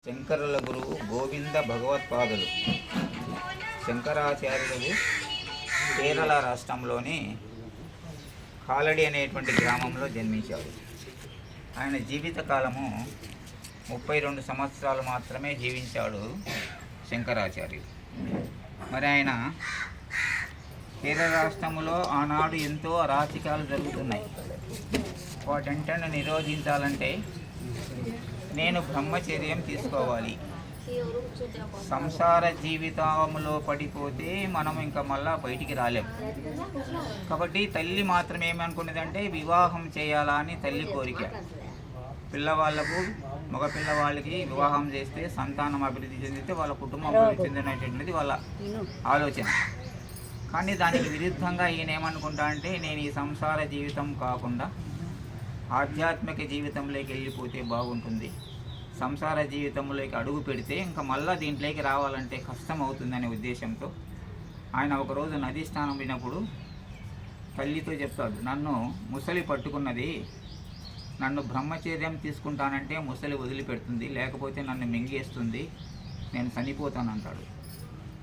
శంకరుల గురువు గోవింద భగవత్పాదులు శంకరాచార్యులు కేరళ రాష్ట్రంలోని కాలడి అనేటువంటి గ్రామంలో జన్మించాడు. ఆయన జీవితకాలము 32 సంవత్సరాలు మాత్రమే జీవించాడు శంకరాచార్యులు. మరి ఆయన కేరళ రాష్ట్రంలో ఆనాడు ఎంతో అరాచకాలు జరుగుతున్నాయి. వాటంటే నిరోధించాలంటే నేను బ్రహ్మచర్యం తీసుకోవాలి. సంసార జీవితంలో పడిపోతే మనం ఇంకా మళ్ళా బయటికి రాలేం. కాబట్టి తల్లి మాత్రం ఏమనుకున్నదంటే వివాహం చేయాలా అని తల్లి కోరిక. పిల్లవాళ్ళకు మగ పిల్లవాళ్ళకి వివాహం చేస్తే సంతానం అభివృద్ధి చెందితే వాళ్ళ కుటుంబం అభివృద్ధి చెందినటువంటిది వాళ్ళ ఆలోచన. కానీ దానికి విరుద్ధంగా ఈయన ఏమనుకుంటా అంటే నేను ఈ సంసార జీవితం కాకుండా ఆధ్యాత్మిక జీవితంలోకి వెళ్ళిపోతే బాగుంటుంది, సంసార జీవితంలోకి అడుగు పెడితే ఇంకా మళ్ళీ దీంట్లోకి రావాలంటే కష్టం అవుతుందనే ఉద్దేశంతో ఆయన ఒకరోజు నదీ స్నానం పోయినప్పుడు తల్లితో చెప్తాడు, నన్ను ముసలి పట్టుకున్నది, నన్ను బ్రహ్మచర్యం తీసుకుంటానంటే ముసలి వదిలిపెడుతుంది, లేకపోతే నన్ను మింగేస్తుంది, నేను చనిపోతాను అంటాడు.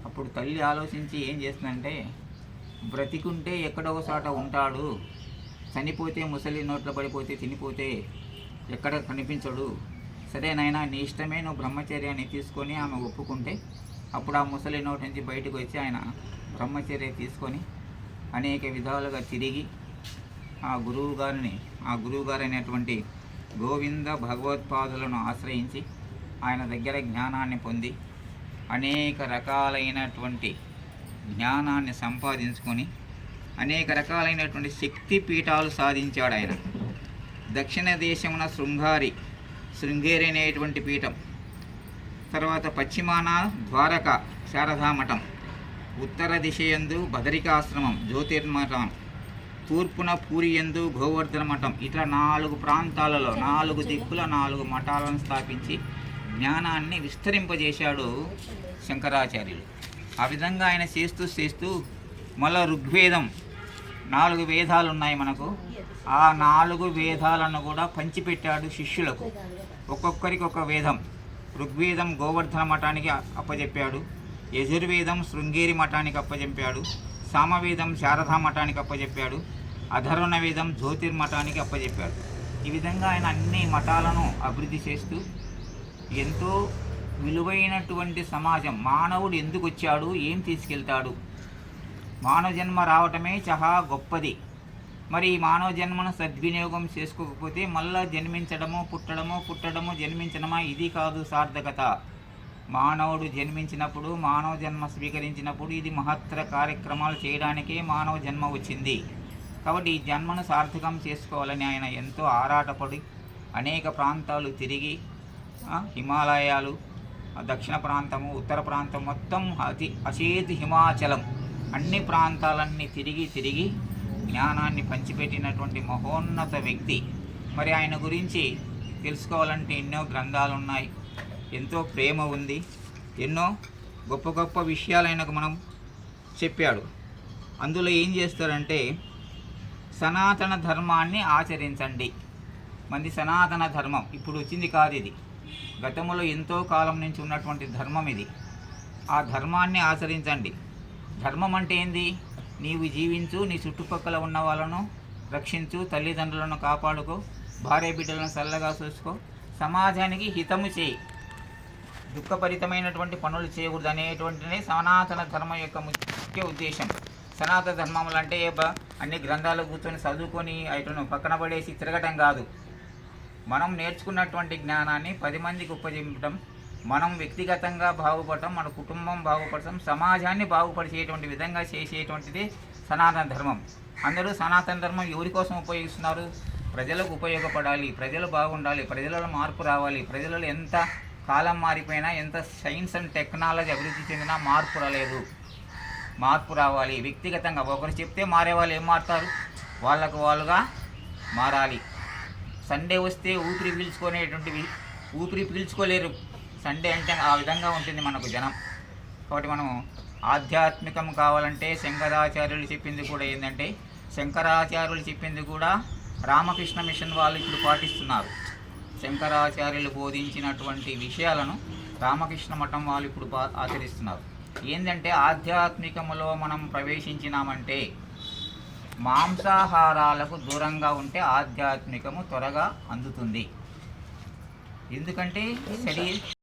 అప్పుడు తల్లి ఆలోచించి ఏం చేస్తుందంటే బ్రతికుంటే ఎక్కడో చోట ఉంటాడు, చనిపోతే ముసలి నోట్లో పడిపోతే తినిపోతే ఎక్కడ కనిపించడు, సరే నాయనా నీ ఇష్టమే, నువ్వు బ్రహ్మచర్యాన్ని తీసుకొని ఆమె ఒప్పుకుంటే అప్పుడు ఆ ముసలి నోటి నుంచి బయటకు వచ్చి ఆయన బ్రహ్మచర్య తీసుకొని అనేక విధాలుగా తిరిగి ఆ గురువుగారు అయినటువంటి గోవింద భగవత్పాదులను ఆశ్రయించి ఆయన దగ్గర జ్ఞానాన్ని పొంది అనేక రకాలైనటువంటి జ్ఞానాన్ని సంపాదించుకొని అనేక రకాలైనటువంటి శక్తి పీఠాలు సాధించాడు. ఆయన దక్షిణ దేశమున శృంగేరి అనేటువంటి పీఠం, తర్వాత పశ్చిమాన ద్వారక శారదామఠం, ఉత్తర దిశయందు బదరికాశ్రమం జ్యోతిర్మఠం, తూర్పున పూరియందు గోవర్ధన మఠం, ఇట్లా 4 ప్రాంతాలలో 4 దిక్కుల 4 మఠాలను స్థాపించి జ్ఞానాన్ని విస్తరింపజేశాడు శంకరాచార్యులు. ఆ విధంగా ఆయన చేస్తూ మళ్ళా ఋగ్వేదం 4 వేదాలు ఉన్నాయి మనకు, ఆ 4 వేదాలను కూడా పంచిపెట్టాడు శిష్యులకు. ఒక్కొక్కరికి ఒక వేదం. ఋగ్వేదం గోవర్ధన మఠానికి అప్పచెప్పాడు, యజుర్వేదం శృంగేరి మఠానికి అప్పచెప్పాడు, సామవేదం శారదా మఠానికి అప్పచెప్పాడు, అధర్వణ వేదం జ్యోతిర్మఠానికి అప్పచెప్పాడు. ఈ విధంగా ఆయన అన్ని మఠాలను అభివృద్ధి చేస్తూ ఎంతో విలువైనటువంటి సమాజం, మానవుడు ఎందుకు వచ్చాడు, ఏం తీసుకెళ్తాడు, మానవ జన్మ రావటమే చాలా గొప్పది. మరి ఈ మానవ జన్మను సద్వినియోగం చేసుకోకపోతే మళ్ళా జన్మించడము పుట్టడము జన్మించడమా, ఇది కాదు సార్థకత. మానవుడు జన్మించినప్పుడు, మానవ జన్మ స్వీకరించినప్పుడు ఇది మహత్తర కార్యక్రమాలు చేయడానికే మానవ జన్మ వచ్చింది. కాబట్టి ఈ జన్మను సార్థకం చేసుకోవాలని ఆయన ఎంతో ఆరాటపడి అనేక ప్రాంతాలు తిరిగి, హిమాలయాలు, దక్షిణ ప్రాంతము, ఉత్తర ప్రాంతం మొత్తం అచేతి హిమాచలం అన్ని ప్రాంతాలన్నీ తిరిగి జ్ఞానాన్ని పంచిపెట్టినటువంటి మహోన్నత వ్యక్తి. మరి ఆయన గురించి తెలుసుకోవాలంటే ఎన్నో గ్రంథాలు ఉన్నాయి, ఎంతో ప్రేమ ఉంది, ఎన్నో గొప్ప గొప్ప విషయాలు ఆయనకు మనం చెప్పాడు. అందులో ఏం చేస్తారంటే సనాతన ధర్మాన్ని ఆచరించండి. మంది సనాతన ధర్మం ఇప్పుడు వచ్చింది కాదు, ఇది గతంలో ఎంతో కాలం నుంచి ఉన్నటువంటి ధర్మం ఇది. ఆ ధర్మాన్ని ఆచరించండి. ధర్మం అంటే ఏంది? నీవు జీవించు, నీ చుట్టుపక్కల ఉన్న వాళ్ళను రక్షించు, తల్లిదండ్రులను కాపాడుకో, భార్య బిడ్డలను చల్లగా చూసుకో, సమాజానికి హితము చేయి, దుఃఖభరితమైనటువంటి పనులు చేయకూడదు అనేటువంటిది సనాతన ధర్మం యొక్క ముఖ్య ఉద్దేశం. సనాతన ధర్మములు అంటే అన్ని గ్రంథాలు కూర్చొని చదువుకొని అటును పక్కన పడేసి తిరగటం కాదు. మనం నేర్చుకున్నటువంటి జ్ఞానాన్ని 10 మందికి ఉపజెప్పడం, మనం వ్యక్తిగతంగా బాగుపడటం, మన కుటుంబం బాగుపడటం, సమాజాన్ని బాగుపరిచేటువంటి విధంగా చేసేటువంటిది సనాతన ధర్మం. అందరూ సనాతన ధర్మం ఎవరి కోసం ఉపయోగిస్తున్నారు? ప్రజలకు ఉపయోగపడాలి, ప్రజలు బాగుండాలి, ప్రజలలో మార్పు రావాలి. ప్రజలలో ఎంత కాలం మారిపోయినా, ఎంత సైన్స్ అండ్ టెక్నాలజీ అభివృద్ధి చెందినా మార్పు రాలేదు. మార్పు రావాలి వ్యక్తిగతంగా. ఒకరు చెప్తే మారేవాళ్ళు ఏం మారుతారు? వాళ్ళకు వాళ్ళుగా మారాలి. సండే వస్తే ఊపిరి పీల్చుకోలేరు. సండే అంటే ఆ విధంగా ఉంటుంది మనకు జనం. కాబట్టి మనం ఆధ్యాత్మికం కావాలంటే శంకరాచార్యులు చెప్పింది కూడా ఏంటంటే, శంకరాచార్యులు చెప్పింది కూడా రామకృష్ణ మిషన్ వాళ్ళు ఇప్పుడు పాటిస్తున్నారు. శంకరాచార్యులు బోధించినటువంటి విషయాలను రామకృష్ణ మఠం వాళ్ళు ఇప్పుడు ఆచరిస్తున్నారు. ఏంటంటే ఆధ్యాత్మికములో మనం ప్రవేశించినామంటే మాంసాహారాలకు దూరంగా ఉంటే ఆధ్యాత్మికము త్వరగా అందుతుంది. ఎందుకంటే